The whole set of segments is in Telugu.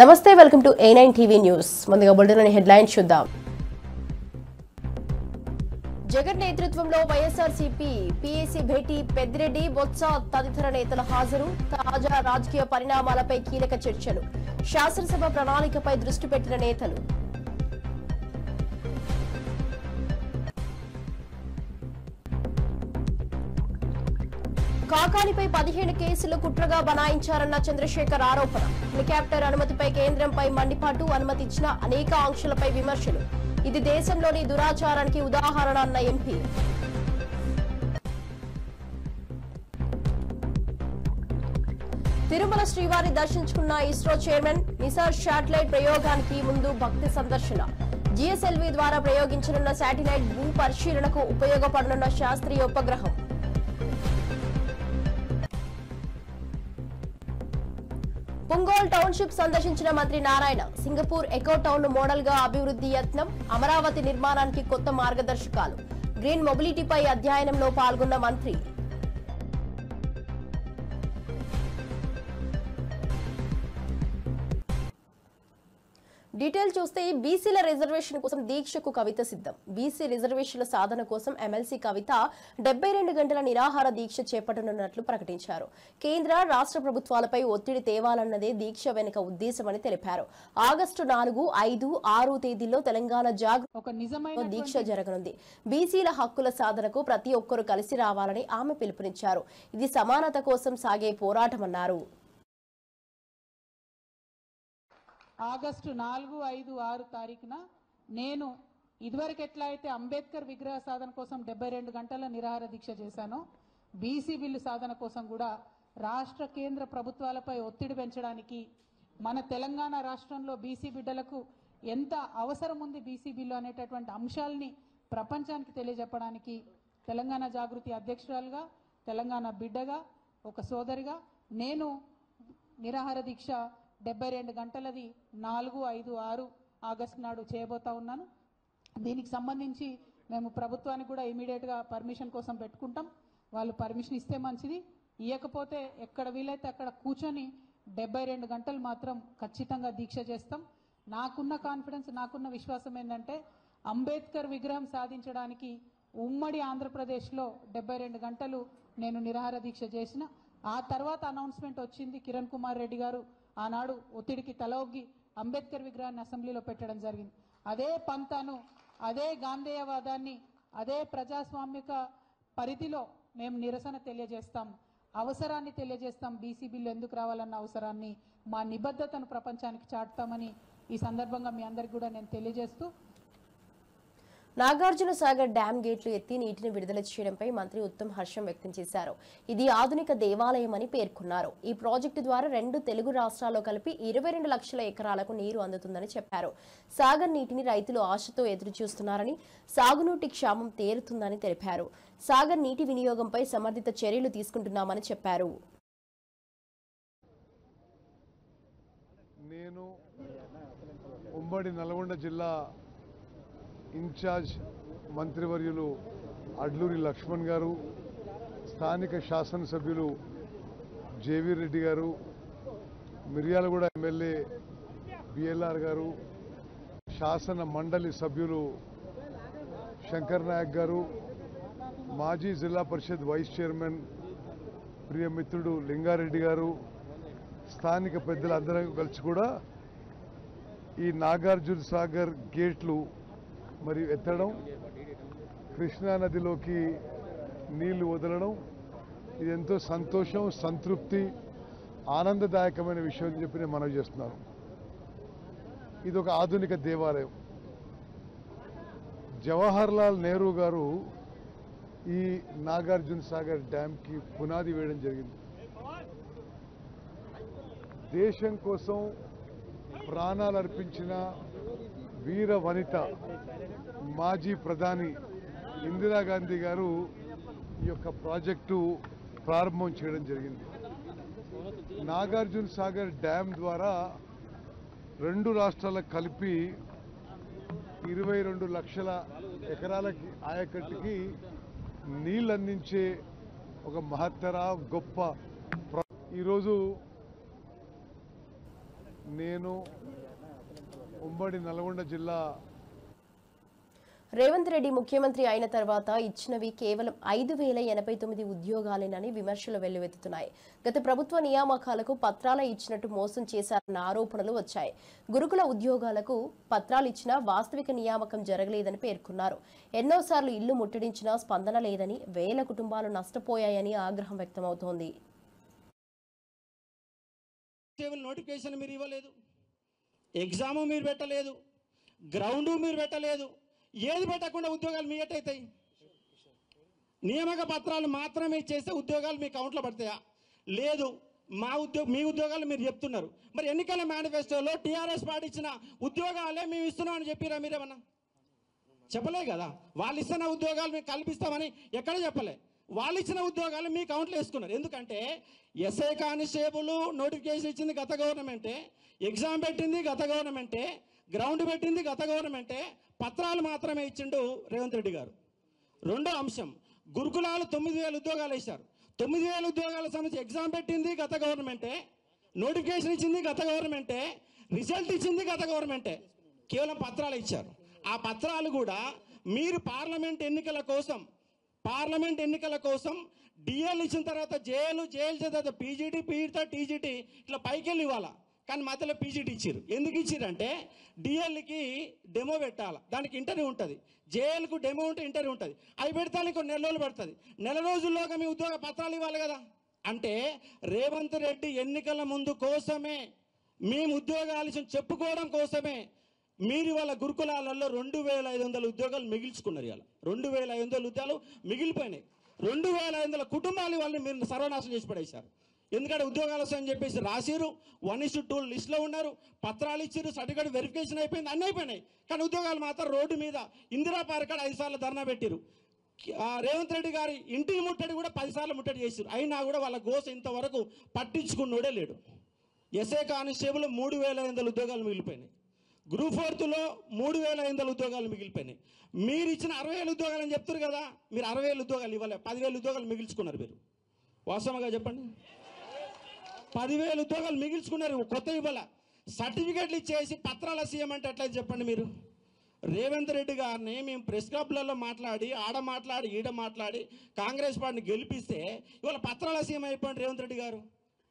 నమస్తే welcome to A9 TV news. ముందుగా బులెటిన్లోని హెడ్లైన్స్ చూద్దాం. జగన్ నేతృత్వంలో వైఎస్ఆర్సీపీ పీఏసీ భేటీ, పెద్దిరెడ్డి, బొత్స తదితర నేతల హాజరు. తాజా రాజకీయ పరిణామాలపై కీలక చర్చలు. శాసనసభ ప్రణాళికపై దృష్టి పెట్టిన నేతలు. కాకానిపై 17 కేసులు కుట్రగా బనాయించారన్న చంద్రశేఖర్ ఆరోపణ. హెలికాప్టర్ అనుమతిపై కేంద్రంపై మండిపాటు, అనుమతి ఇచ్చిన అనేక ఆంక్షలపై విమర్శలు. ఇది దేశంలోని దురాచారానికి ఉదాహరణ అన్న ఎంపీ. తిరుమల శ్రీవారి దర్శించుకున్న ఇస్రో చైర్మన్. నిసార్ శాటిలైట్ ప్రయోగానికి ముందు భక్తి సందర్శన. జిఎస్ఎల్వి ద్వారా ప్రయోగించనున్న శాటిలైట్ భూ పరిశీలనకు ఉపయోగపడనున్న శాస్త్రీయ ఉపగ్రహం. పుంగోల్ టౌన్షిప్ సందర్శించిన మంత్రి Narayana. Singapore echo town model గా అభివృద్ధి యత్నం. అమరావతి నిర్మాణానికి కొత్త మార్గదర్శకాలు. గ్రీన్ మొబిలిటీపై అధ్యయనంలో పాల్గొన్న మంత్రి. డీటెయిల్ చూస్తే బీసీల రిజర్వేషన్ కోసం దీక్షకు కవిత సిద్ధం. బీసీ రిజర్వేషన్ల సాధన కోసం ఎమ్మెల్సీ కవిత 72 గంటల నిరాహార దీక్ష చేపట్టనున్నట్లు ప్రకటించారు. కేంద్ర రాష్ట్ర ప్రభుత్వాలపై ఒత్తిడి తేవాలన్నదే దీక్ష వెనుక ఉద్దేశమని తెలిపారు. ఆగస్టు 4, 5, 6 తేదీల్లో తెలంగాణ జాగృతి దీక్ష జరగనుంది. బీసీల హక్కుల సాధనకు ప్రతి ఒక్కరూ కలిసి రావాలని ఆమె పిలుపునిచ్చారు. ఇది సమానత కోసం సాగే పోరాటమన్నారు. ఆగస్టు 4, 5, 6 తారీఖున నేను ఇదివరకు ఎట్లా అయితే అంబేద్కర్ విగ్రహ సాధన కోసం 72 గంటల నిరాహార దీక్ష చేశానో, బీసీ బిల్లు సాధన కోసం కూడా రాష్ట్ర కేంద్ర ప్రభుత్వాలపై ఒత్తిడి పెంచడానికి, మన తెలంగాణ రాష్ట్రంలో బీసీ బిడ్డలకు ఎంత అవసరం ఉంది బీసీ బిల్లు అనేటటువంటి అంశాలని ప్రపంచానికి తెలియజెప్పడానికి తెలంగాణ జాగృతి అధ్యక్షురాలుగా, తెలంగాణ బిడ్డగా, ఒక సోదరిగా నేను నిరాహార దీక్ష 72 గంటలది 4, 5, 6 ఆగస్టు నాడు చేయబోతా ఉన్నాను. దీనికి సంబంధించి మేము ప్రభుత్వానికి కూడా ఇమీడియట్గా పర్మిషన్ కోసం పెట్టుకుంటాం. వాళ్ళు పర్మిషన్ ఇస్తే మంచిది, ఇవ్వకపోతే ఎక్కడ వీలైతే అక్కడ కూర్చొని 72 గంటలు మాత్రం ఖచ్చితంగా దీక్ష చేస్తాం. నాకున్న కాన్ఫిడెన్స్, నాకున్న విశ్వాసం ఏంటంటే అంబేద్కర్ విగ్రహం సాధించడానికి ఉమ్మడి ఆంధ్రప్రదేశ్లో 72 గంటలు నేను నిరాహార దీక్ష చేసిన. ఆ తర్వాత అనౌన్స్మెంట్ వచ్చింది. కిరణ్ కుమార్ రెడ్డి గారు ఆనాడు ఒత్తిడికి తలొగ్గి అంబేద్కర్ విగ్రహాన్ని అసెంబ్లీలో పెట్టడం జరిగింది. అదే పంతాను, అదే గాంధేయవాదాన్ని, అదే ప్రజాస్వామిక పరిధిలో మేము నిరసన తెలియజేస్తాం, అవసరాన్ని తెలియజేస్తాం. బీసీ బిల్లు ఎందుకు రావాలన్న అవసరాన్ని, మా నిబద్ధతను ప్రపంచానికి చాటుతామని ఈ సందర్భంగా మీ అందరికీ కూడా నేను తెలియజేస్తూ, నాగార్జున సాగర్ డ్యాం గేట్లు ఎత్తి నీటిని విడుదల చేయడంపై మంత్రి ఉత్తమ్ హర్షం వ్యక్తం చేశారు. ఇది ఆధునిక దేవాలయమని పేర్కొన్నారు. ఈ ప్రాజెక్టు ద్వారా 2 తెలుగు రాష్ట్రాల్లో కలిపి 22 లక్షల ఎకరాలకు నీరు అందుతుందని చెప్పారు. సాగర్ నీటిని రైతులు ఆశతో ఎదురు చూస్తున్నారని, సాగునీటి క్షామం తీరుతుందని తెలిపారు. సాగర్ నీటి వినియోగంపై సమర్థిత చర్యలు తీసుకుంటున్నామని చెప్పారు. నేను ఉమ్మడి నల్గొండ జిల్లా ఇన్ఛార్జ్ మంత్రివర్యులు అడ్లూరి లక్ష్మణ్ గారు, స్థానిక శాసనసభ్యులు జేవీ రెడ్డి గారు, మిర్యాలగూడ ఎమ్మెల్యే బిఎల్ఆర్ గారు, శాసన మండలి సభ్యులు శంకర్ నాయక్ గారు, మాజీ జిల్లా పరిషత్ వైస్ చైర్మన్ ప్రియమిత్రుడు లింగారెడ్డి గారు, స్థానిక పెద్దలందరం కలిసి కూడా ఈ నాగార్జున సాగర్ గేట్లు మరియు ఎత్తడం, కృష్ణానదిలోకి నీళ్లు వదలడం, ఇది ఎంతో సంతోషం, సంతృప్తి, ఆనందదాయకమైన విషయం అని చెప్పి నేను మనవి చేస్తున్నాను. ఇది ఒక ఆధునిక దేవాలయం. జవహర్ లాల్ నెహ్రూ గారు ఈ నాగార్జున సాగర్ డ్యాంకి పునాది వేయడం జరిగింది. దేశం కోసం ప్రాణాలు అర్పించిన వీర వనిత మాజీ ప్రధాని ఇందిరాగాంధీ గారు ఈ యొక్క ప్రాజెక్టు ప్రారంభం చేయడం జరిగింది. నాగార్జున సాగర్ డ్యామ్ ద్వారా 2 రాష్ట్రాలకు కలిపి 22 లక్షల ఎకరాలకి ఆయకట్టుకి నీళ్ళు అందించే ఒక మహత్తర గొప్ప ఈరోజు నేను ఉమ్మడి నల్గొండ జిల్లా రేవంత్ రెడ్డి ముఖ్యమంత్రి అయిన తర్వాత ఇచ్చినవి కేవలం 5,089 ఉద్యోగాలేనని విమర్శలు వెల్లువెత్తుతున్నాయి. గత ప్రభుత్వ నియామకాలకు పత్రాల ఇచ్చినట్టు మోసం చేశారన్న ఆరోపణలు వచ్చాయి. గురుకుల ఉద్యోగాలకు పత్రాలు ఇచ్చినా వాస్తవిక నియామకం జరగలేదని పేర్కొన్నారు. ఎన్నోసార్లు ఇల్లు ముట్టడించినా స్పందన లేదని, వేల కుటుంబాలు నష్టపోయాయని ఆగ్రహం వ్యక్తమవుతోంది. నోటిఫికేషన్ మీరు ఇవ్వలేదు, ఎగ్జామ్ మీరు పెట్టలేదు, గ్రౌండ్ మీరు పెట్టలేదు, ఏది పెట్టకుండా ఉద్యోగాలు మీ ఎట్టయితాయి? నియామక పత్రాలు మాత్రమే చేస్తే ఉద్యోగాలు మీ అకౌంట్లో పడతాయా? లేదు, మీ ఉద్యోగాలు మీరు చెప్తున్నారు. మరి ఎన్నికల మేనిఫెస్టోలో టీఆర్ఎస్ పార్టీ ఇచ్చిన ఉద్యోగాలే మేము ఇస్తున్నామని చెప్పిరా? మీరేమన్నా చెప్పలే కదా. వాళ్ళు ఇస్తున్న ఉద్యోగాలు మేము కల్పిస్తామని ఎక్కడ చెప్పలే. వాళ్ళు ఇచ్చిన ఉద్యోగాలు మీ అకౌంట్లో వేసుకున్నారు. ఎందుకంటే ఎస్ఐ కానిస్టేబుల్ నోటిఫికేషన్ ఇచ్చింది గత గవర్నమెంటే, ఎగ్జామ్ పెట్టింది గత గవర్నమెంటే, గ్రౌండ్ పెట్టింది గత గవర్నమెంటే, పత్రాలు మాత్రమే ఇచ్చిండు రేవంత్ రెడ్డి గారు. రెండో అంశం, గురుకులాలు 9,000 ఉద్యోగాలు వేశారు. 9,000 ఉద్యోగాల సంబంధించి ఎగ్జామ్ పెట్టింది గత గవర్నమెంటే, నోటిఫికేషన్ ఇచ్చింది గత గవర్నమెంటే, రిజల్ట్ ఇచ్చింది గత గవర్నమెంటే, కేవలం పత్రాలు ఇచ్చారు. ఆ పత్రాలు కూడా మీరు పార్లమెంట్ ఎన్నికల కోసం డిఎల్ ఇచ్చిన తర్వాత జేఎల్ తర్వాత పీజీటీ, పీజీ టీజీటీ ఇట్లా పైకెళ్ళి ఇవ్వాలా. కానీ మధ్యలో పీజీటీ ఇచ్చారు. ఎందుకు ఇచ్చారంటే డిఎల్కి డెమో పెట్టాలి, దానికి ఇంటర్వ్యూ ఉంటుంది. జేఎల్కు డెమో ఉంటే ఇంటర్వ్యూ ఉంటుంది. అవి పెడతానికి కొన్ని నెల రోజులు పడుతుంది. నెల రోజుల్లోగా మీ ఉద్యోగ పత్రాలు ఇవ్వాలి కదా. అంటే రేవంత్ రెడ్డి ఎన్నికల ముందు కోసమే, మేము ఉద్యోగాలు చెప్పుకోవడం కోసమే మీరు ఇవాళ గురుకులాలలో 2,500 ఉద్యోగాలు మిగిల్చుకున్నారు. ఇవాళ 2,500 ఉద్యోగాలు మిగిలిపోయినాయి. 2,500 కుటుంబాలు వాళ్ళని మీరు సర్వనాశనం చేసి పడేశారు. ఎందుకంటే ఉద్యోగాలు వస్తాయని చెప్పేసి రాసిరు, 1:2 లిస్టులో ఉన్నారు, పత్రాలు ఇచ్చారు, సర్టిఫికేట్ వెరిఫికేషన్ అయిపోయింది, అన్నీ అయిపోయినాయి. కానీ ఉద్యోగాలు మాత్రం రోడ్డు మీద ఇందిరా పార్క్ కాడ 5 సార్లు ధర్నా పెట్టిరు. రేవంత్ రెడ్డి గారి ఇంటికి ముట్టడి కూడా 10 సార్లు ముట్టడి చేశారు. అయినా కూడా వాళ్ళ గోస ఇంతవరకు పట్టించుకున్నోడే లేడు. ఎస్ఐ కానిస్టేబుల్ 3,500 ఉద్యోగాలు మిగిలిపోయినాయి. గ్రూప్ 4లో 3,500 ఉద్యోగాలు మిగిలిపోయినాయి. మీరు ఇచ్చిన 60,000 ఉద్యోగాలు అని చెప్తారు కదా, మీరు 60,000 ఉద్యోగాలు ఇవ్వలే, 10,000 ఉద్యోగాలు మిగిల్చుకున్నారు. మీరు వాస్తవంగా చెప్పండి, 10,000 ఉద్యోగాలు మిగిల్చుకున్నారు, కొత్త ఇవ్వాల. సర్టిఫికెట్లు ఇచ్చేసి పత్రాల సీఎం అంటే ఎట్లా చెప్పండి మీరు? రేవంత్ రెడ్డి గారిని మేము ప్రెస్ క్లబ్లలో మాట్లాడి, ఆడ మాట్లాడి, ఈడ మాట్లాడి కాంగ్రెస్ పార్టీని గెలిపిస్తే ఇవాళ పత్రాల సీఎం అయిపోయింది రేవంత్ రెడ్డి గారు.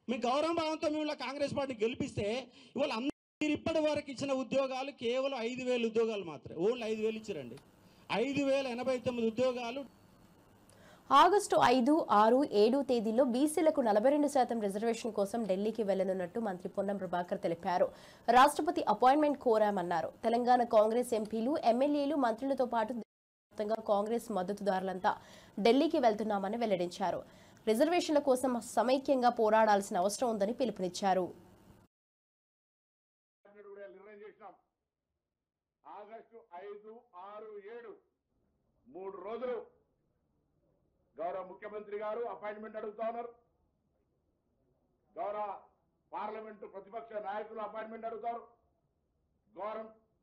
మీ గౌరవ భావంతో మేము కాంగ్రెస్ పార్టీని గెలిపిస్తే ఇవాళ మీరు ఇప్పటి వరకు ఇచ్చిన ఉద్యోగాలు కేవలం 5,000 ఉద్యోగాలు మాత్రమే. ఓన్లీ 5,000 ఇచ్చారండి. 5,089 ఉద్యోగాలు. ఆగస్టు 5, 6, 7 తేదీల్లో బీసీలకు 42% రిజర్వేషన్ కోసం ఢిల్లీకి వెళ్లనున్నట్టు మంత్రి పొన్నం ప్రభాకర్ తెలిపారు. రాష్ట్రపతి అపాయింట్మెంట్ కోరామన్నారు. తెలంగాణ కాంగ్రెస్ ఎంపీలు, ఎమ్మెల్యేలు, మంత్రులతో పాటు దేశవ్యాప్తంగా కాంగ్రెస్ మద్దతుదారులంతా ఢిల్లీకి వెళ్తున్నామని వెల్లడించారు. రిజర్వేషన్ల కోసం సమైక్యంగా పోరాడాల్సిన అవసరం ఉందని పిలుపునిచ్చారు. ఆగస్టు 5, 6, 7 3 రోజులు గౌరవ ముఖ్యమంత్రి గారు అపాయింట్మెంట్ అడుగుతా ఉన్నారు. గౌరవ పార్లమెంటు ప్రతిపక్ష నాయకులు అపాయింట్మెంట్ అడుగుతారు.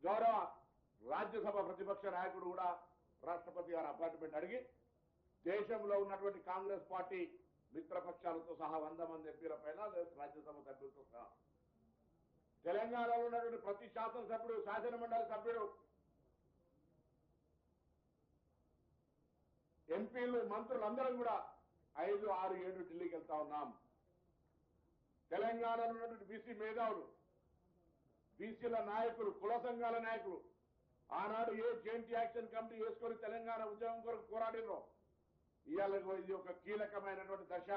గౌరవ రాజ్యసభ ప్రతిపక్ష నాయకుడు కూడా రాష్ట్రపతి గారు అపాయింట్మెంట్ అడిగి దేశంలో ఉన్నటువంటి కాంగ్రెస్ పార్టీ మిత్రపక్షాలతో సహా 100 మంది ఎంపీల పైన, రాజ్యసభ సభ్యులతో సహా తెలంగాణలో ఉన్నటువంటి ప్రతి శాసనసభ్యుడు, శాసనమండలి సభ్యుడు, ఎంపీలు, మంత్రులందరం కూడా 5, 6, 7 ఢిల్లీకి వెళ్తా ఉన్నాం. తెలంగాణలో ఉన్నటువంటి బీసీ మేధావులు, బీసీల నాయకులు, కుల సంఘాల నాయకులు ఆనాడు ఏ జాయింట్ యాక్షన్ కమిటీ వేసుకొని తెలంగాణ ఉద్యమం కొరకు పోరాడినో ఇవాళ ఇది ఒక కీలకమైనటువంటి దశ.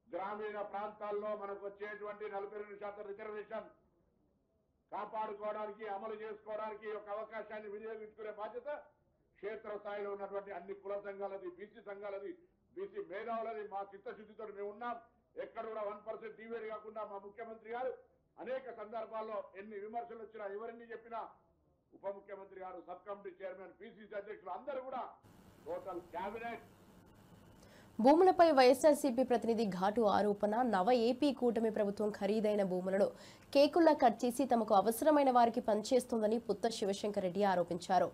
గ్రామీణ ప్రాంతాల్లో మనకు వచ్చేటువంటి 42% రిజర్వేషన్ కాపాడుకోవడానికి, అమలు చేసుకోవడానికి ఒక అవకాశాన్ని వినియోగించుకునే బాధ్యత క్షేత్రస్థాయిలో ఉన్నటువంటి అన్ని కుల సంఘాలది, బీసీ సంఘాలది, బీసీ మేధావులది. మా చిత్తశుద్ధితో మేము ఉన్నాం. ఎక్కడ కూడా 1% డివేట్ కాకుండా మా ముఖ్యమంత్రి గారు అనేక సందర్భాల్లో ఎన్ని విమర్శలు వచ్చినా, ఎవరిని చెప్పినా ఉప ముఖ్యమంత్రి గారు, సబ్ కమిటీ చైర్మన్, పిసిసి అధ్యక్షులు అందరూ కూడా టోటల్ క్యాబినెట్. భూములపై వైఎస్ఆర్సీపీ ప్రతినిధి ఘాటు ఆరోపణ. నవ ఏపీ కూటమి ప్రభుత్వం ఖరీదైన భూములను కేకుల్లా కట్ చేసి తమకు అవసరమైన వారికి పనిచేస్తోందని పుత్త శివశంకర్ రెడ్డి ఆరోపించారు.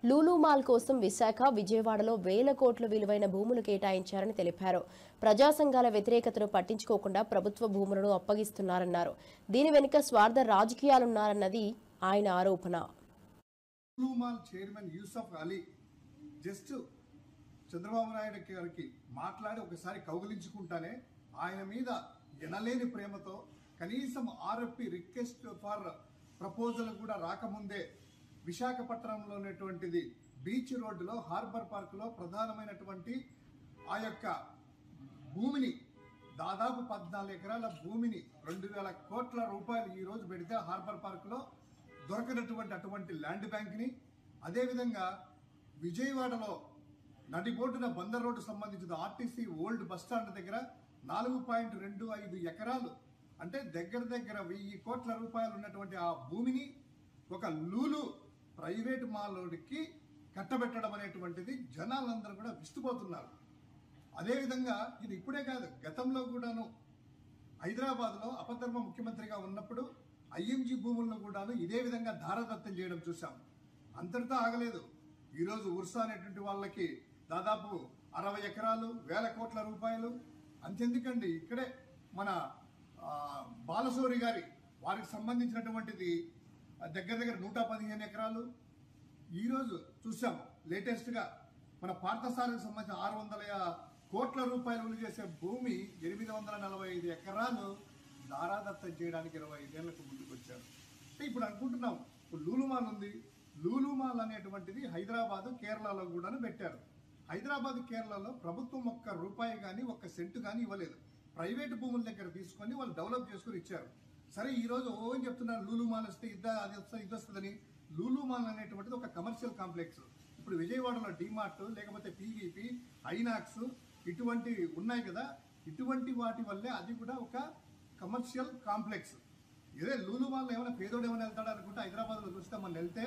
లూలు మాల్ కోసం విశాఖ, విజయవాడలో వేల కోట్ల విలువైన భూములు కేటాయించారని తెలిపారు. ప్రజా సంఘాల వ్యతిరేకతను పట్టించుకోకుండా ప్రభుత్వ భూములను అప్పగిస్తున్నారన్నారు. దీని వెనుక స్వార్థ రాజకీయాలున్నారన్నది ఆయన ఆరోపణ. చంద్రబాబు నాయుడు గారికి మాట్లాడి ఒకసారి కౌగిలించుకుంటానే ఆయన మీద ఎనలేని ప్రేమతో కనీసం ఆర్ఎఫ్పి రిక్వెస్ట్ ఫర్ ప్రపోజల్ కూడా రాకముందే విశాఖపట్నంలో ఉన్నటువంటిది బీచ్ రోడ్డులో హార్బర్ పార్కులో ప్రధానమైనటువంటి ఆ యొక్క భూమిని దాదాపు 14 ఎకరాల భూమిని 2,000 కోట్ల రూపాయలు ఈ రోజు పెడితే హార్బర్ పార్కులో దొరకనటువంటి అటువంటి ల్యాండ్ బ్యాంక్ని, అదేవిధంగా విజయవాడలో నడిబోటున బందర్ రోడ్డు సంబంధించిన ఆర్టీసీ ఓల్డ్ బస్టాండ్ దగ్గర 4.25 ఎకరాలు అంటే దగ్గర 1000 కోట్ల రూపాయలు ఉన్నటువంటి ఆ భూమిని ఒక లూలు ప్రైవేట్ మాల్కి కట్టబెట్టడం అనేటువంటిది జనాలందరూ కూడా విస్తుపోతున్నారు. అదేవిధంగా ఇది ఇప్పుడే కాదు, గతంలో కూడాను హైదరాబాద్లో అపధర్మ ముఖ్యమంత్రిగా ఉన్నప్పుడు ఐఎంజీ భూములను కూడాను ఇదే విధంగా ధారాదత్తం చేయడం చూసాం. అంతటితో ఆగలేదు. ఈరోజు ఉర్సా అనేటువంటి వాళ్ళకి దాదాపు 60 ఎకరాలు, 1000 కోట్ల రూపాయలు. అంతెందుకండి, ఇక్కడే మన బాలశౌరి గారి వారికి సంబంధించినటువంటిది దగ్గర 115 ఎకరాలు. ఈరోజు చూసాం లేటెస్ట్గా మన పార్థసారికి సంబంధించిన 600 కోట్ల రూపాయలు విలువ చేసే భూమి 845 ఎకరాలు దారాదత్తం చేయడానికి 25 ఏళ్లకు ముందుకు వచ్చారు. ఇప్పుడు అనుకుంటున్నాం, ఇప్పుడు లూలుమాల్ ఉంది. లూలుమాల్ అనేటువంటిది హైదరాబాద్, కేరళలో కూడా పెట్టారు. హైదరాబాద్, కేరళలో ప్రభుత్వం ఒక్క రూపాయి కానీ ఒక్క సెంటు కానీ ఇవ్వలేదు. ప్రైవేటు భూముల దగ్గర తీసుకొని వాళ్ళు డెవలప్ చేసుకుని ఇచ్చారు. సరే, ఈ రోజు ఏం చెప్తున్నారు, లూలుమాల్ వస్తే అది వస్తుందని. లూలుమాల్ అనేటువంటిది ఒక కమర్షియల్ కాంప్లెక్స్. ఇప్పుడు విజయవాడలో డిమార్ట్, లేకపోతే పీవీపీ, ఐనాక్స్ ఇటువంటివి ఉన్నాయి కదా, ఇటువంటి వాటి వల్లే అది కూడా ఒక కమర్షియల్ కాంప్లెక్స్. ఇదే లూలుమాల్ ఏమైనా పేదోడు ఏమైనా వెళ్తాడు అనుకుంటే హైదరాబాద్లో చూస్తే మనం వెళ్తే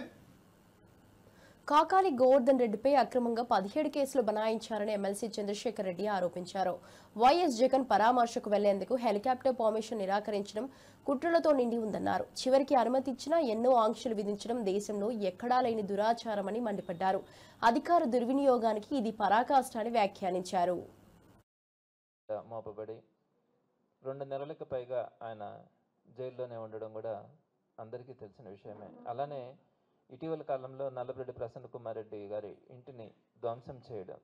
కాకాని గోవర్ధన్ రెడ్డిపై అక్రమంగా 17 కేసులు బనాయించారని ఎమ్మెల్సీ చంద్రశేఖర్ రెడ్డి ఆరోపించారు. వైఎస్ జగన్ పరామర్శకు వెళ్లేందుకు హెలికాప్టర్ పర్మిషన్ నిరాకరించడం కుట్రలతో నిండి ఉందన్నారు. చివరికి అనుమతి ఇచ్చినా ఎన్నో ఆంక్షలు విధించడం దేశంలో ఎక్కడా లేని దురాచారమని మండిపడ్డారు. అధికార దుర్వినియోగానికి ఇది పరాకాష్ట అని వ్యాఖ్యానించారు. మోపబడి 2 నెలలకు పైగా ఆయన జైల్లోనే ఉండడం కూడా అందరికీ తెలిసిన విషయమే. అలానే ఇటీవల కాలంలో నల్లపరెడ్డి ప్రసన్న కుమార్ రెడ్డి గారి ఇంటిని ధ్వంసం చేయడం,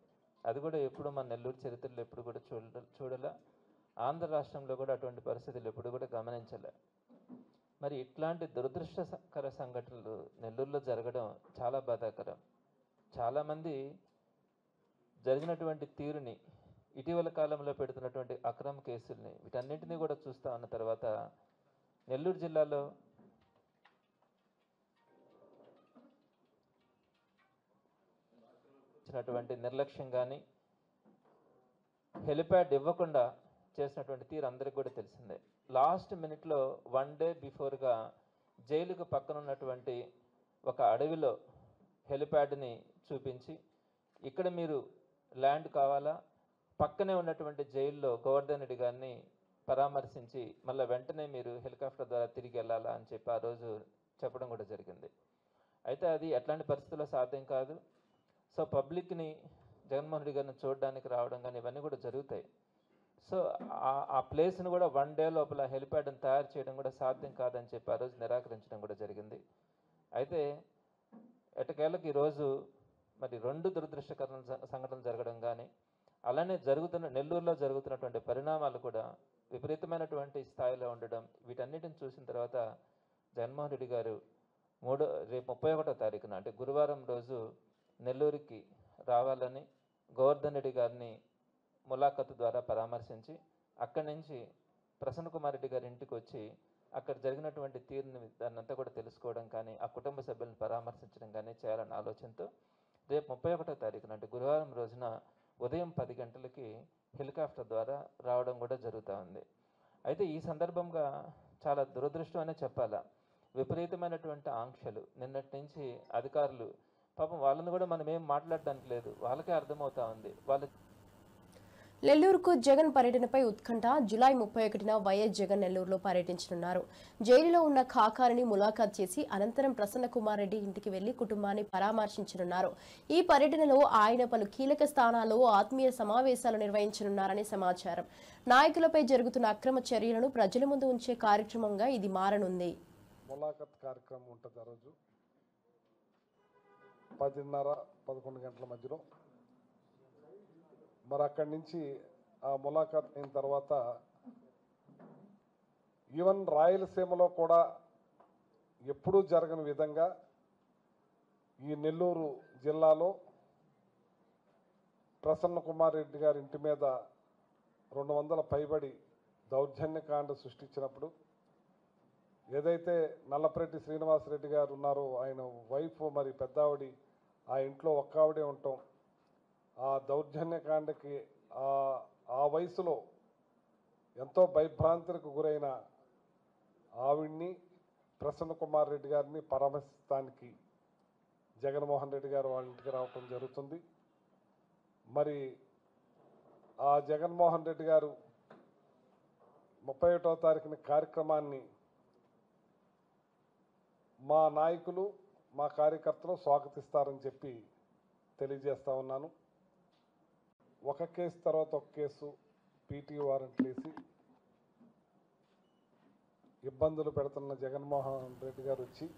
అది కూడా ఎప్పుడు మన నెల్లూరు చరిత్రలో ఎప్పుడు కూడా చూడలే. ఆంధ్ర రాష్ట్రంలో కూడా అటువంటి పరిస్థితులు ఎప్పుడు కూడా గమనించలే. మరి ఇట్లాంటి దురదృష్టకర సంఘటనలు నెల్లూరులో జరగడం చాలా బాధాకరం. చాలామంది జరిగినటువంటి తీరుని, ఇటీవల కాలంలో పెడుతున్నటువంటి అక్రమ కేసుల్ని, వీటన్నింటినీ కూడా చూస్తూ ఉన్న తర్వాత నెల్లూరు జిల్లాలో ఇచ్చినటువంటి నిర్లక్ష్యం కానీ, హెలిప్యాడ్ ఇవ్వకుండా చేసినటువంటి తీరు అందరికీ కూడా తెలిసిందే. లాస్ట్ మినిట్లో 1 డే బిఫోర్గా జైలుకు పక్కన ఉన్నటువంటి ఒక అడవిలో హెలిప్యాడ్ని చూపించి, ఇక్కడ మీరు ల్యాండ్ కావాలా, పక్కనే ఉన్నటువంటి జైల్లో గోవర్ధన్ రెడ్డి గారిని పరామర్శించి మళ్ళీ వెంటనే మీరు హెలికాప్టర్ ద్వారా తిరిగి వెళ్ళాలా అని చెప్పి ఆ రోజు చెప్పడం కూడా జరిగింది. అయితే అది ఎట్లాంటి పరిస్థితుల్లో సాధ్యం కాదు. సో పబ్లిక్ని జగన్మోహన్ రెడ్డి గారిని చూడడానికి రావడం కానీ ఇవన్నీ కూడా జరుగుతాయి. సో ఆ ప్లేస్ను కూడా 1 డే లోపల హెలిప్యాడ్ని తయారు చేయడం కూడా సాధ్యం కాదని చెప్పి ఆ రోజు నిరాకరించడం కూడా జరిగింది. అయితే ఎటకేళ్ళకి ఈరోజు మరి 2 దురదృష్టకర సంఘటనలు జరగడం కానీ, అలానే నెల్లూరులో జరుగుతున్నటువంటి పరిణామాలు కూడా విపరీతమైనటువంటి స్థాయిలో ఉండడం, వీటన్నిటిని చూసిన తర్వాత జగన్మోహన్ రెడ్డి గారు రేపు 31వ తారీఖున అంటే గురువారం రోజు నెల్లూరుకి రావాలని గోవర్ధన్ రెడ్డి గారిని ములాఖతు ద్వారా పరామర్శించి, అక్కడి నుంచి ప్రసన్న కుమార్ రెడ్డి గారి ఇంటికి వచ్చి అక్కడ జరిగినటువంటి తీరుని దాన్నంతా కూడా తెలుసుకోవడం కానీ, ఆ కుటుంబ సభ్యులను పరామర్శించడం కానీ చేయాలన్న ఆలోచనతో రేపు 31వ తారీఖున అంటే గురువారం రోజున ఉదయం 10 గంటలకి హెలికాప్టర్ ద్వారా రావడం కూడా జరుగుతూ ఉంది. అయితే ఈ సందర్భంగా చాలా దురదృష్టం అనే చెప్పాలా. విపరీతమైనటువంటి ఆంక్షలు నిన్నటి నుంచి అధికారులు, పాపం వాళ్ళని కూడా మనం ఏం మాట్లాడడానికి లేదు, వాళ్ళకే అర్థమవుతా ఉంది. నెల్లూరుకు జగన్ పర్యటనపై ఉత్కంఠ. జూలై 31న వైఎస్ జగన్ నెల్లూరులో పర్యటించనున్నారు. జైలులో ఉన్న ఖాకాని ములాఖాత్ చేసి అనంతరం ప్రసన్న కుమార్ రెడ్డి ఇంటికి వెళ్లి కుటుంబాన్ని పరామర్శించనున్నారు. ఈ పర్యటనలో ఆయన పలు కీలక స్థానాల్లో ఆత్మీయ సమావేశాలు నిర్వహించనున్నారని సమాచారం. నాయకులపై జరుగుతున్న అక్రమ చర్యలను ప్రజల ముందు ఉంచే కార్యక్రమంగా ఇది మారనుంది. ములాఖాత్ కార్యక్రమం ఉంటుంది ఆ రోజు 10:30-11 గంటల మధ్యలో. మరి అక్కడి నుంచి ఆ ములాఖాత్ అయిన తర్వాత ఈవెన్ రాయలసీమలో కూడా ఎప్పుడూ జరగని విధంగా ఈ నెల్లూరు జిల్లాలో ప్రసన్న కుమార్ రెడ్డి గారి ఇంటి మీద 200 పైబడి దౌర్జన్యకాండ సృష్టించినప్పుడు ఏదైతే నల్లపరెడ్డి శ్రీనివాసరెడ్డి గారు ఉన్నారో ఆయన వైఫ్ మరి పెద్దావిడి ఆ ఇంట్లో ఒక్కావిడే ఉంటాం. ఆ దౌర్జన్యకాండకి ఆ వయసులో ఎంతో భయభ్రాంతులకు గురైన ఆవిడ్ని ప్రసన్న కుమార్ రెడ్డి గారిని పరామర్శించడానికి జగన్మోహన్ రెడ్డి గారు వాళ్ళ ఇంటికి రావటం జరుగుతుంది. మరి ఆ జగన్మోహన్ రెడ్డి గారు 31వ తారీఖున కార్యక్రమాన్ని మా నాయకులు మా కార్యకర్తలు స్వాగతిస్తారని చెప్పి తెలియజేస్తా ఉన్నాను. ఒక కేసు తర్వాత ఒక కేసు పీటీ వారెంట్లు వేసి ఇబ్బందులు పెడుతున్న జగన్మోహన్ రెడ్డి గారు వచ్చి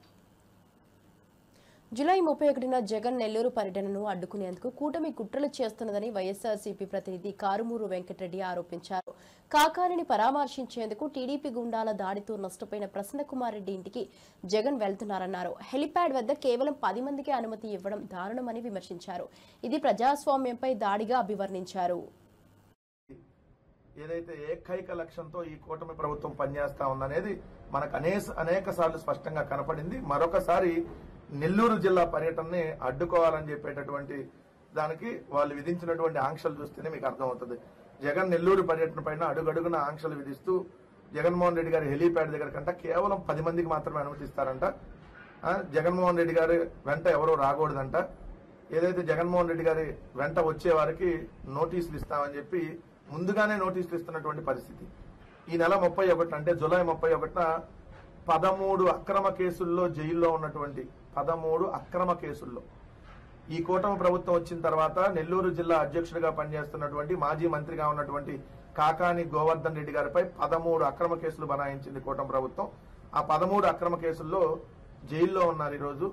జూలై 31న జగన్ నెల్లూరు పర్యటనను అడ్డుకునేందుకు కూటమి కుట్రలు చేస్తున్నదని వైఎస్ఆర్సీపీ ప్రతినిధి కారుమూరు వెంకటరెడ్డి ఆరోపించారు. కాకానిని పరామర్శించేందుకు టీడీపీ గుండాల దాడితో నష్టపోయిన ప్రసన్న కుమార్ రెడ్డి ఇంటికి జగన్ వెళ్తున్నారన్నారు. హెలిప్యాడ్ వద్ద కేవలం 10 మందికే అనుమతి ఇవ్వడం దారుణమని విమర్శించారు. ఇది ప్రజాస్వామ్యంపై దాడిగా అభివర్ణించారు. ఏదైతే ఏకైక లక్ష్యంతో ఈ కూటమి ప్రభుత్వం పనిచేస్తా ఉందనేది మనకు అనేక సార్లు స్పష్టంగా కనపడింది. మరొకసారి నెల్లూరు జిల్లా పర్యటనని అడ్డుకోవాలని చెప్పేటటువంటి దానికి వాళ్ళు విధించినటువంటి ఆంక్షలు చూస్తేనే మీకు అర్థమవుతుంది. జగన్ నెల్లూరు పర్యటన పైన అడుగడుగున ఆంక్షలు విధిస్తూ జగన్మోహన్ రెడ్డి గారి హెలీప్యాడ్ దగ్గర కంటే కేవలం 10 మందికి మాత్రమే అనుమతిస్తారంట. జగన్మోహన్ రెడ్డి గారి వెంట ఎవరో రాకూడదంట. ఏదైతే జగన్మోహన్ రెడ్డి గారి వెంట వచ్చే వారికి నోటీసులు ఇస్తామని చెప్పి ముందుగానే నోటీసులు ఇస్తున్నటువంటి పరిస్థితి. ఈ నెల 31 అంటే జూలై 31న 13 అక్రమ కేసుల్లో జైల్లో ఉన్నటువంటి 13 అక్రమ కేసుల్లో ఈ కూటమి ప్రభుత్వం వచ్చిన తర్వాత నెల్లూరు జిల్లా అధ్యక్షుడిగా పనిచేస్తున్నటువంటి మాజీ మంత్రిగా ఉన్నటువంటి కాకాని గోవర్ధన్ రెడ్డి గారిపై 13 అక్రమ కేసులు బనాయించింది కూటమి ప్రభుత్వం. ఆ 13 అక్రమ కేసుల్లో జైల్లో ఉన్నారు. ఈరోజు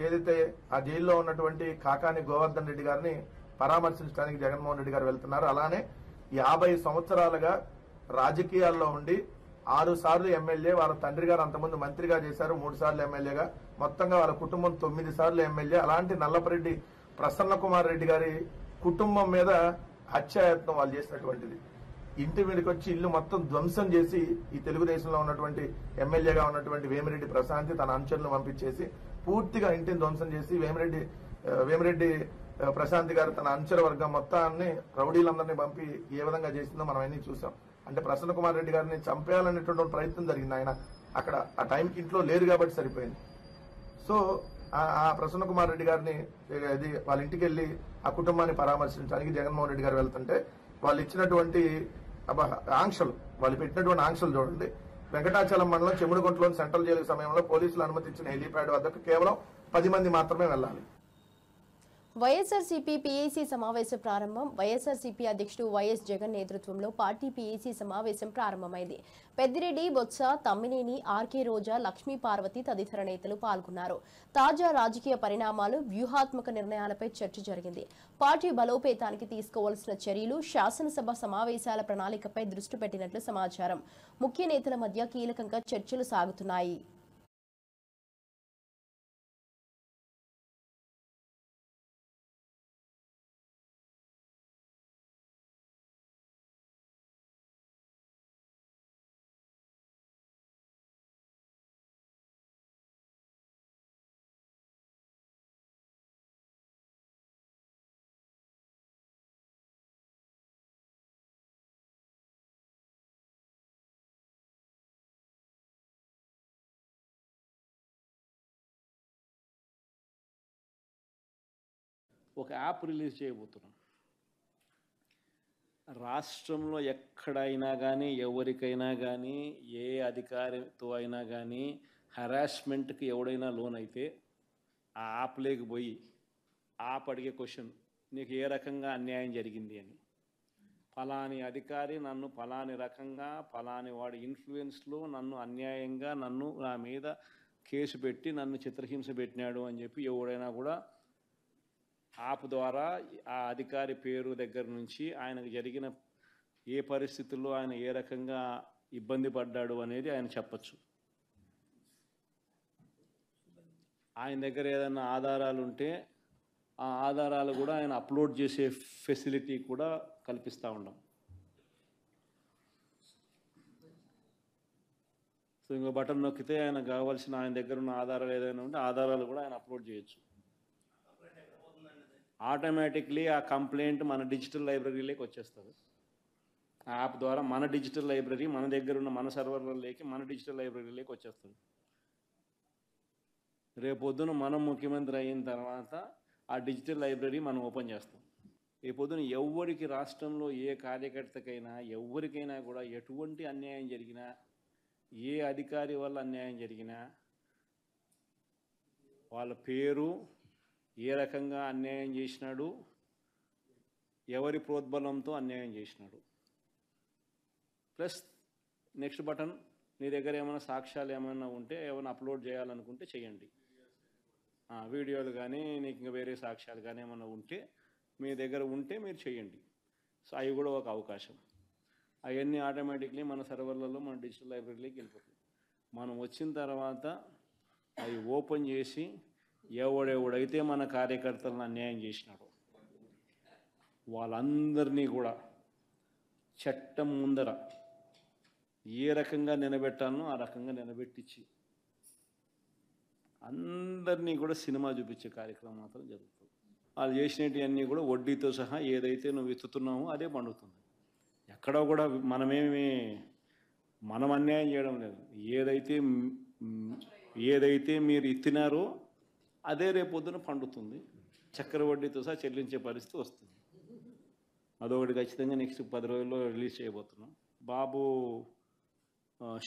ఏదైతే ఆ జైల్లో ఉన్నటువంటి కాకాని గోవర్ధన్ రెడ్డి గారిని పరామర్శించడానికి జగన్మోహన్ రెడ్డి గారు వెళ్తున్నారు. అలానే 50 సంవత్సరాలుగా రాజకీయాల్లో ఉండి 6 సార్లు ఎమ్మెల్యే, వాళ్ళ తండ్రి గారు అంతకుముందు మంత్రిగా చేశారు, 3 సార్లు ఎమ్మెల్యేగా, మొత్తంగా వాళ్ళ కుటుంబం 9 సార్లు ఎమ్మెల్యే. అలాంటి నల్లపరెడ్డి ప్రసన్న కుమార్ రెడ్డి గారి కుటుంబం మీద హత్యాయత్నం వాళ్ళు చేసినటువంటిది. ఇంటి మీదకి వచ్చి ఇల్లు మొత్తం ధ్వంసం చేసి ఈ తెలుగుదేశంలో ఉన్నటువంటి ఎమ్మెల్యేగా ఉన్నటువంటి వేమిరెడ్డి ప్రశాంతి తన అనుచరులను పంపించేసి పూర్తిగా ఇంటిని ధ్వంసం చేసి వేమిరెడ్డి ప్రశాంతి గారు తన అనుచర వర్గం మొత్తాన్ని రౌడీలందరినీ పంపి ఏ విధంగా చేసిందో మనం అన్ని చూసాం. అంటే ప్రసన్న కుమార్ రెడ్డి గారిని చంపేయాలనేటువంటి ప్రయత్నం జరిగింది. ఆయన అక్కడ ఆ టైంకి ఇంట్లో లేరు కాబట్టి సరిపోయింది. సో ఆ ప్రసన్న కుమార్ రెడ్డి గారిని వాళ్ళ ఇంటికి వెళ్లి ఆ కుటుంబాన్ని పరామర్శించడానికి జగన్మోహన్ రెడ్డి గారు వెళ్తుంటే వాళ్ళు ఇచ్చినటువంటి ఆంక్షలు, వాళ్ళు పెట్టినటువంటి ఆంక్షలు చూడండి. వెంకటాచలం మండలం చెముడుగుంటలోని సెంట్రల్ జైలు సమయంలో పోలీసులు అనుమతించిన హెలీప్యాడ్ వద్దకు కేవలం 10 మంది మాత్రమే వెళ్లాలి. వైఎస్ఆర్సీపీ పీఏసీ సమావేశం ప్రారంభం. వైఎస్ఆర్సీపీ అధ్యక్షుడు వైఎస్ జగన్ నేతృత్వంలో పార్టీ పీఏసీ సమావేశం ప్రారంభమైంది. పెద్దిరెడ్డి, బొత్స, తమ్మినేని, ఆర్కే రోజా, లక్ష్మీ పార్వతి తదితర నేతలు పాల్గొన్నారు. తాజా రాజకీయ పరిణామాలు, వ్యూహాత్మక నిర్ణయాలపై చర్చ జరిగింది. పార్టీ బలోపేతానికి తీసుకోవాల్సిన చర్యలు, శాసనసభ సమావేశాల ప్రణాళికపై దృష్టి పెట్టినట్లు సమాచారం. ముఖ్య నేతల మధ్య కీలకంగా చర్చలు సాగుతున్నాయి. ఒక యాప్ రిలీజ్ చేయబోతున్నాం. రాష్ట్రంలో ఎక్కడైనా కానీ ఎవరికైనా కానీ ఏ అధికారితో అయినా కానీ హరాస్మెంట్కి ఎవడైనా లోన్ అయితే ఆ యాప్లోకి పోయి యాప్ అడిగే క్వశ్చన్, నీకు ఏ రకంగా అన్యాయం జరిగింది అని. ఫలాని అధికారి నన్ను ఫలాని రకంగా ఫలాని వాడి ఇన్ఫ్లుయెన్స్లో నన్ను అన్యాయంగా నా మీద కేసు పెట్టి నన్ను చిత్రహింస పెట్టినాడు అని చెప్పి ఎవడైనా కూడా యాప్ ద్వారా ఆ అధికారి పేరు దగ్గర నుంచి ఆయనకు జరిగిన ఏ పరిస్థితుల్లో ఆయన ఏ రకంగా ఇబ్బంది పడ్డాడు అనేది ఆయన చెప్పచ్చు. ఆయన దగ్గర ఏదైనా ఆధారాలు ఉంటే ఆ ఆధారాలు కూడా ఆయన అప్లోడ్ చేసే ఫెసిలిటీ కూడా కల్పిస్తూ ఉన్నాం. సో ఇంకో బటన్ నొక్కితే ఆయన కావాల్సిన ఆయన దగ్గర ఉన్న ఆధారాలు ఏదైనా ఉంటే ఆధారాలు కూడా ఆయన అప్లోడ్ చేయొచ్చు. ఆటోమేటిక్లీ ఆ కంప్లైంట్ మన డిజిటల్ లైబ్రరీలోకి వచ్చేస్తుంది. ఆ యాప్ ద్వారా మన డిజిటల్ లైబ్రరీ మన దగ్గర ఉన్న మన సర్వర్లలోకి మన డిజిటల్ లైబ్రరీలోకి వచ్చేస్తుంది. రేపొద్దున మనం ముఖ్యమంత్రి అయిన తర్వాత ఆ డిజిటల్ లైబ్రరీ మనం ఓపెన్ చేస్తాం. రేపొద్దున ఎవరికి రాష్ట్రంలో ఏ కార్యకర్తకైనా ఎవరికైనా కూడా ఎటువంటి అన్యాయం జరిగినా, ఏ అధికారి వల్ల అన్యాయం జరిగినా వాళ్ళ పేరు, ఏ రకంగా అన్యాయం చేసినాడు, ఎవరి ప్రోద్బలంతో అన్యాయం చేసినాడు, ప్లస్ నెక్స్ట్ బటన్, నీ దగ్గర ఏమైనా సాక్ష్యాలు ఏమైనా ఉంటే ఏమైనా అప్లోడ్ చేయాలనుకుంటే చేయండి. వీడియోలు కానీ నీకు ఇంకా వేరే సాక్ష్యాలు కానీ ఏమైనా ఉంటే మీ దగ్గర ఉంటే మీరు చేయండి. సో అవి కూడా ఒక అవకాశం. అవన్నీ ఆటోమేటిక్లీ మన సర్వర్లలో మన డిజిటల్ లైబ్రరీలోకి వెళ్ళిపోతుంది. మనం వచ్చిన తర్వాత అవి ఓపెన్ చేసి ఎవడెవడైతే మన కార్యకర్తలను అన్యాయం చేసినాడో వాళ్ళందరినీ కూడా చట్టం ముందర ఏ రకంగా నిలబెట్టాలనో ఆ రకంగా నిలబెట్టించి అందరినీ కూడా సినిమా చూపించే కార్యక్రమం మాత్రం జరుగుతుంది. వాళ్ళు చేసినవన్నీ కూడా వడ్డీతో సహా ఏదైతే నువ్వు ఎత్తుతున్నావో అదే పండుతుంది. ఎక్కడో కూడా మనం అన్యాయం చేయడం లేదు. ఏదైతే మీరు ఎత్తినారో అదే రేపొద్దున పండుతుంది. చక్కెర వడ్డీతో సహా చెల్లించే పరిస్థితి వస్తుంది. అదొకటి ఖచ్చితంగా నెక్స్ట్ 10 రోజుల్లో రిలీజ్ చేయబోతున్నాం. బాబు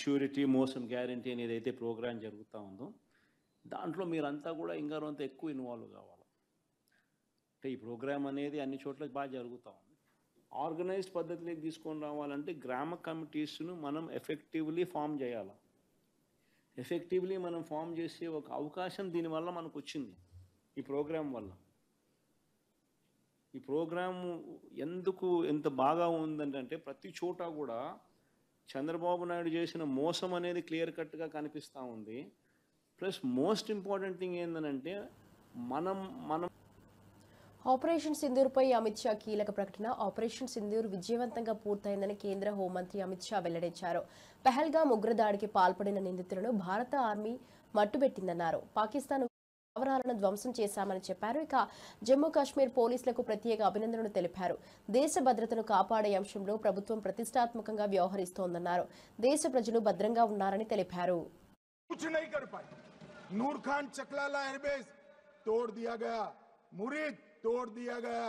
ష్యూరిటీ మోషన్ గ్యారంటీ అనేది అయితే ప్రోగ్రాం జరుగుతూ ఉందో దాంట్లో మీరంతా కూడా ఇంకా కొంత ఎక్కువ ఇన్వాల్వ్ కావాలి. అంటే ఈ ప్రోగ్రాం అనేది అన్ని చోట్ల బాగా జరుగుతూ ఉంది. ఆర్గనైజ్డ్ పద్ధతిలోకి తీసుకొని రావాలంటే గ్రామ కమిటీస్ను మనం ఎఫెక్టివ్లీ ఫామ్ చేయాలి. ఎఫెక్టివ్లీ మనం ఫామ్ చేసే ఒక అవకాశం దీనివల్ల మనకు వచ్చింది ఈ ప్రోగ్రాం వల్ల. ఈ ప్రోగ్రాము ఎందుకు ఎంత బాగా ఉందంటే ప్రతి చోట కూడా చంద్రబాబు నాయుడు చేసిన మోసం అనేది క్లియర్ కట్గా కనిపిస్తూ ఉంది. ప్లస్ మోస్ట్ ఇంపార్టెంట్ థింగ్ ఏంటంటే మనం ఆపరేషన్ సింధూర్పై అమిత్ షా కీలక ప్రకటన. ఆపరేషన్ సింధూర్ విజయవంతంగా పూర్తయిందని కేంద్ర హోంమంత్రి అమిత్ షా వెల్లడించారు. పహల్గామ్ ఉగ్రదాడికి పాల్పడిన నిందితులను భారత ఆర్మీ మట్టుబెట్టిందన్నారు. పాకిస్తాన్ స్థావరాలను ధ్వంసం చేశామని చెప్పారు. ఇక జమ్మూ కాశ్మీర్ పోలీసులకు ప్రత్యేక అభినందనలు తెలిపారు. దేశ భద్రతను కాపాడే అంశంలో ప్రభుత్వం ప్రతిష్టాత్మకంగా వ్యవహరిస్తోందన్నారు. దేశ ప్రజలు భద్రంగా ఉన్నారని తెలిపారు. कुछ नहीं कर पाए। नूर खान चकलाला एयरबेस तोड़ दिया गया, मुरीद तोड़ दिया गया,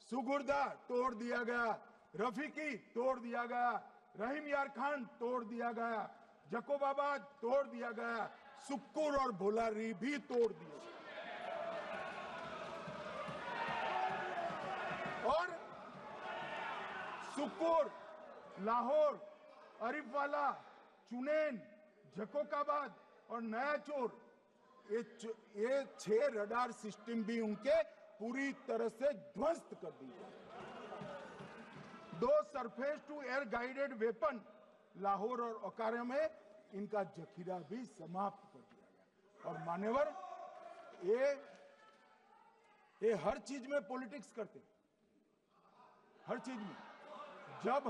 सुगुर्दा तोड़ दिया गया, रफीकी तोड़ दिया गया, रहीम यार खान तोड़ दिया गया, जकोबाबाद तोड़ दिया गया, सुक्कुर और भोलारी भी तोड़ दिए और सुक्कुर, लाहौर, अरिफवाला, चुनेन, जकोकाबाद और नया चोर ये 6 रडार सिस्टम भी उनके पूरी तरह से ध्वस्त कर दिए। 2 surface to air guided weapon Lahore और ओकारा में इनका जखीरा भी समाप्त कर दिया गया। और मान्यवर ये हर चीज में पॉलिटिक्स करते, हर चीज में। जब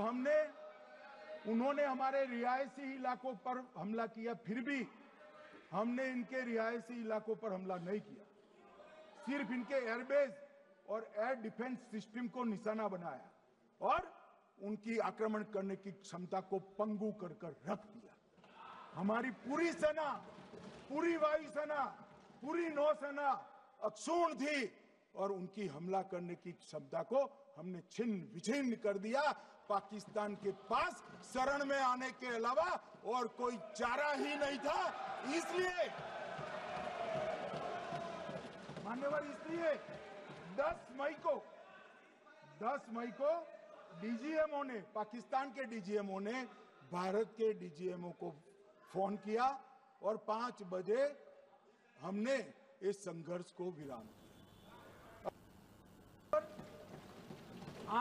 उन्होंने हमारे रिहायशी इलाकों पर हमला किया, फिर भी हमने इनके रिहायशी इलाकों पर हमला नहीं किया, सिर्फ इनके एयरबेस और एयर डिफेंस सिस्टम को निशाना बनाया और उनकी आक्रमण करने की क्षमता को पंगु कर रख दिया। हमारी पूरी सेना, पूरी वायुसेना, पूरी नौसेना अक्षुण्ण थी और उनकी हमला करने की क्षमता को हमने छिन्न विछिन्न कर दिया। पाकिस्तान के पास शरण में आने के अलावा और कोई चारा ही नहीं था। इसलिए मान्यवर, इसलिए 10 मई को डीजीएमओ ने, पाकिस्तान के डीजीएमओ ने भारत के डीजीएमओ को फोन किया और 5 बजे हमने इस संघर्ष को विराम दिया।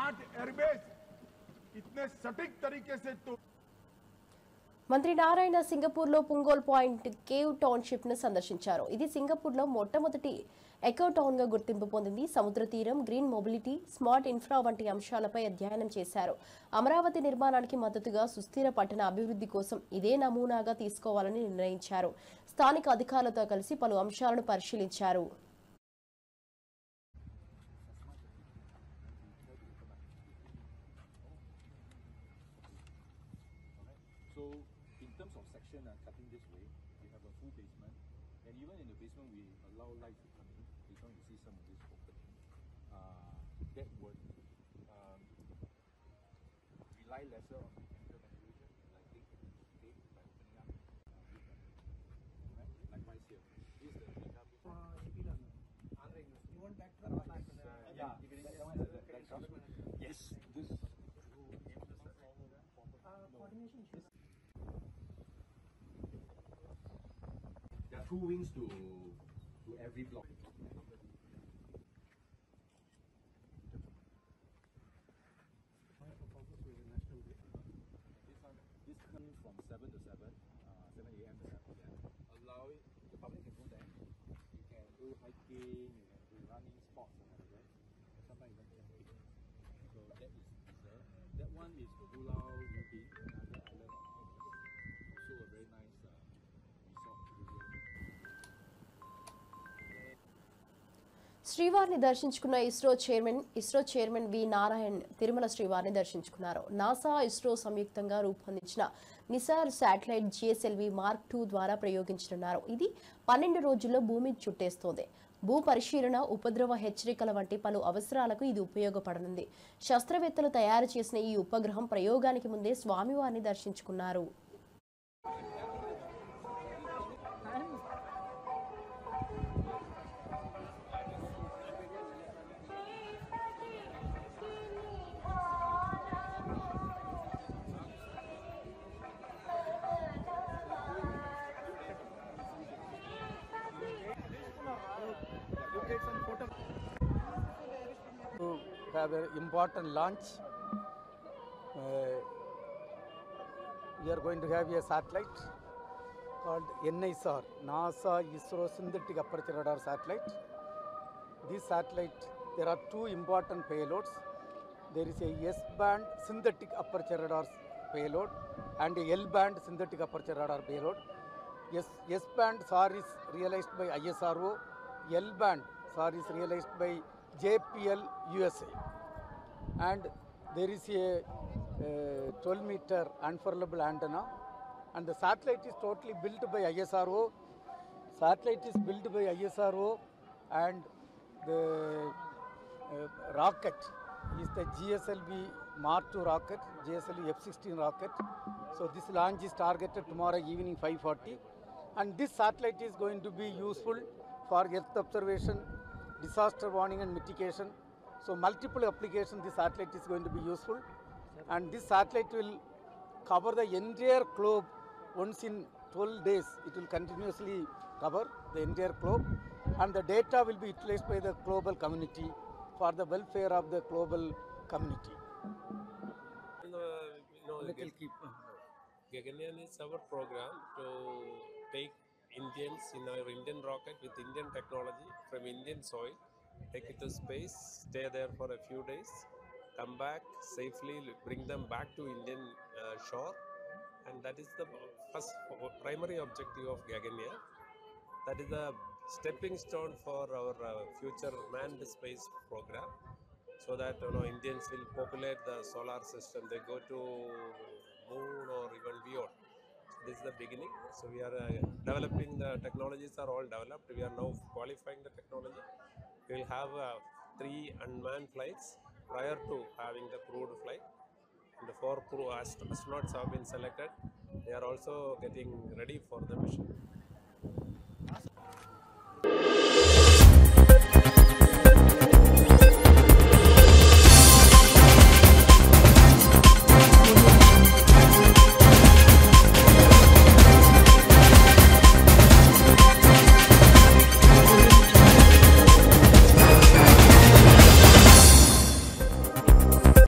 8 एयरबेस इतने सटीक तरीके से तो మంత్రి నారాయణ సింగపూర్లో పుంగోల్ పాయింట్ కేవ్ టౌన్షిప్ ను సందర్శించారు. ఇది సింగపూర్లో మొట్టమొదటి ఎకో టౌన్ గా గుర్తింపు పొందింది. సముద్ర తీరం, గ్రీన్ మొబిలిటీ, స్మార్ట్ ఇన్ఫ్రా వంటి అంశాలపై అధ్యయనం చేశారు. అమరావతి నిర్మాణానికి మద్దతుగా సుస్థిర పట్టణ అభివృద్ధి కోసం ఇదే నమూనాగా తీసుకోవాలని నిర్ణయించారు. స్థానిక అధికారులతో కలిసి పలు అంశాలను పరిశీలించారు. So in terms of section cutting this way, we have a full basement, and even in the basement we allow light to come in. You're going to see some of this opening. That would rely lesser on mechanical ventilation, lighting, okay, by opening up. Right? Likewise here. This is the you want back to the yes, this coordination issues. There are 2 wings to every block. This comes from 7 to 7, 7 a.m. to 7 p.m. Allow it, the public can go there. You can do hiking, you can do running sports and everything. Sometimes even camping. So that is reserved. That one is the Pulau Rubi, another island of also a very nice resort. శ్రీవారిని దర్శించుకున్న ఇస్రో చైర్మన్ వి నారాయణ్ తిరుమల శ్రీవారిని దర్శించుకున్నారు. నాసా, ఇస్రో సంయుక్తంగా రూపొందించిన నిసార్ శాటిలైట్ జిఎస్ఎల్వి మార్క్ 2 ద్వారా ప్రయోగించనున్నారు. ఇది 12 రోజుల్లో భూమి చుట్టేస్తోంది. భూ పరిశీలన, ఉపద్రవ హెచ్చరికల వంటి పలు అవసరాలకు ఇది ఉపయోగపడనుంది. శాస్త్రవేత్తలు తయారు చేసిన ఈ ఉపగ్రహం ప్రయోగానికి ముందే స్వామివారిని దర్శించుకున్నారు. To have an important launch. We are going to have a satellite called NISR, NASA ISRO Synthetic Aperture Radar Satellite. This satellite, there are 2 important payloads. There is a S-band synthetic aperture radar payload and a L-band synthetic aperture radar payload. S-band SAR is realized by ISRO, L-band SAR is realized by JPL USA, and there is a 12-meter unfurlable antenna, and the satellite is totally built by ISRO. Satellite is built by ISRO, and the rocket is the GSLV Mark 2 rocket, GSLV F-16 rocket. So this launch is targeted tomorrow evening 5:40, and this satellite is going to be useful for Earth observation, disaster warning and mitigation. So multiple applications this satellite is going to be useful, and this satellite will cover the entire globe once in 12 days. It will continuously cover the entire globe, and the data will be utilized by the global community for the welfare of the global community. Gaganyaan is our program to take Indians in our Indian rocket with Indian technology from Indian soil, take it to space, stay there for a few days, come back safely, bring them back to Indian shore, and that is the first primary objective of Gaganyaan. That is the stepping stone for our future manned space program, so that Indians will populate the solar system. They go to moon or even beyond. This is the beginning. So we are developing, the technologies are all developed. We are now qualifying the technology. We will have 3 unmanned flights prior to having the crewed flight. And the 4 astronauts have been selected. They are also getting ready for the mission.